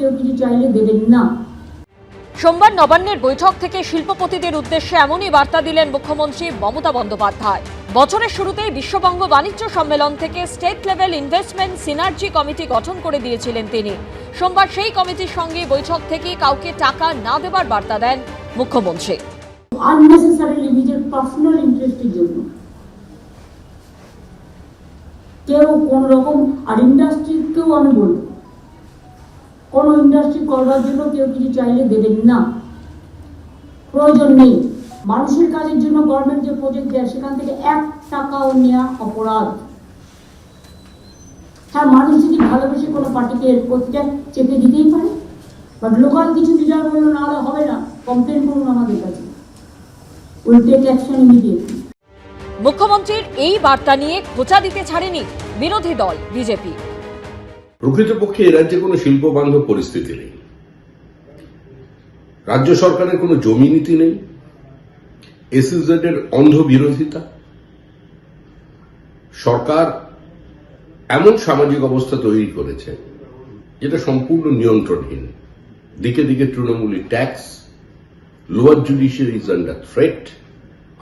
কেউ কিছু চাইলে দেবেন না। সোমবার নবান্নের বৈঠক থেকে শিল্পপতিদের উদ্দেশ্যে এমনই বার্তা দিলেন মুখ্যমন্ত্রী মমতা বন্দ্যোপাধ্যায়। বছরের শুরুতেই বিশ্ববঙ্গ বাণিজ্য সম্মেলন থেকে state level investment synergy committee গঠন করে দিয়েছিলেন তিনি। সোমবার সেই কমিটির সঙ্গে বৈঠক থেকে কাউকে টাকা না দেবার বার্তা দেন মুখ্যমন্ত্রী। আননেসেসারিলি নিজের পার্সোনাল ইন্টারেস্টের জন্য কেউ কোন রকম, আর ইন্ডাস্ট্রিকেও আমি বলবো, কোন ইন্ডাস্ট্রি করবার জন্য কেউ কিছু চাইলে দেবেন না, প্রয়োজন নেই। মানুষের কাজের জন্য গভর্নমেন্ট যে প্রজেক্ট দেয় সেখান থেকে 1 টাকাও নেওয়া অপরাধ। হ্যাঁ, মানুষ যদি ভালোবেসে কোনো পার্টিকে প্রতিটা চেপে দিতেই পারে, বাট লোকাল কিছু লিডার বললো না হলে হবে না, কমপ্লেন করুন আমাদের কাছে, উইল টেক অ্যাকশন ইমিডিয়েটলি। মুখ্যমন্ত্রীর এই বার্তা নিয়ে খোঁচা দিতে ছাড়েনি বিরোধী দল বিজেপি। প্রকৃতপক্ষে এ রাজ্যে কোনো শিল্প বান্ধব পরিস্থিতি নেই। রাজ্য সরকারের কোনো জমি নীতি নেই, এসইজেড এর অন্ধ বিরোধিতা। সরকার এমন সামাজিক অবস্থা তৈরি করেছে যেটা সম্পূর্ণ নিয়ন্ত্রণহীন। দিকে দিকে তৃণমূলী tax, lower judiciary is under threat,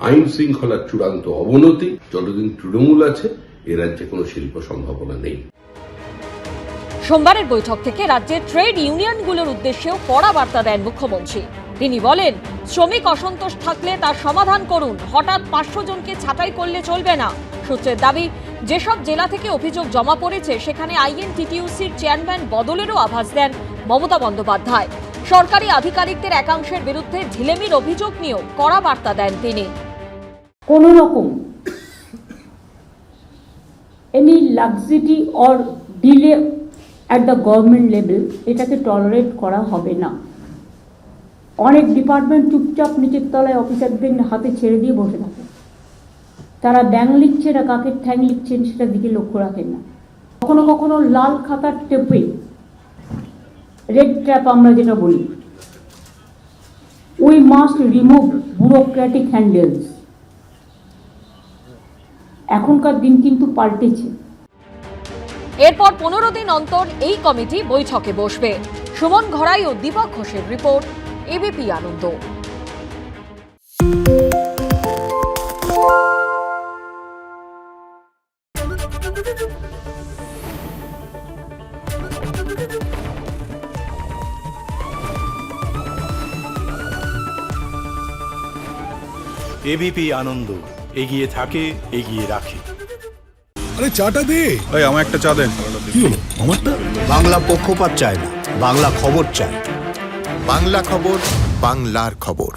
আইন শৃঙ্খলার চূড়ান্ত অবনতি। যতদিন তৃণমূল আছে এ রাজ্যে কোনো শিল্প সম্ভাবনা নেই। সোমবারের বৈঠক থেকে রাজ্যের ট্রেড ইউনিয়নগুলোর উদ্দেশ্যেও কড়া বার্তা দেন মুখ্যমন্ত্রী। তিনি বলেন, শ্রমিক অসন্তোষ থাকলে তার সমাধান করুন, হঠাৎ 500 জনকে ছাঁটাই করলে চলবে না। সূত্রের দাবি, যেসব জেলা থেকে অভিযোগ জমা পড়েছে সেখানে আইএনটিটিইউসির চেয়ারম্যান বদলেরও আভাস দেন মমতা বন্দ্যোপাধ্যায়। সরকারি আধিকারিকদের একাংশের বিরুদ্ধে ঢিলেমির অভিযোগ নিয়েও কড়া বার্তা দেন তিনি। কোন রকম any luxury or delay at the government level এটাকে টলারেট করা হবে না। অনেক ডিপার্টমেন্ট চুপচাপ নিচের তলায় অফিসারদের হাতে ছেড়ে দিয়ে বসে থাকে। তারা ব্যাং লিখছে না কাকের ঠ্যাং লিখছেন সেটার দিকে লক্ষ্য রাখেন না। কখনো কখনো লাল খাতার টেপে, রেড ট্র্যাপ আমরা যেটা বলি, উই মাস্ট রিমুভ ব্যুরোক্র্যাটিক হ্যান্ডেলস। এখনকার দিন কিন্তু পাল্টেছে। এরপর 15 দিন অন্তর এই কমিটি বৈঠকে বসবে। সুমন ঘরাই ও দীপক ঘোষের রিপোর্ট, এবিপি আনন্দ। এবিপি আনন্দ, এগিয়ে থাকে, এগিয়ে রাখে। আরে চাটা দে। ভাই আমার একটা চা দেন। কি হলো আমারটা? বাংলা পক্ষপাত চায় না, বাংলা খবর চায়। বাংলা খবর, বাংলার খবর।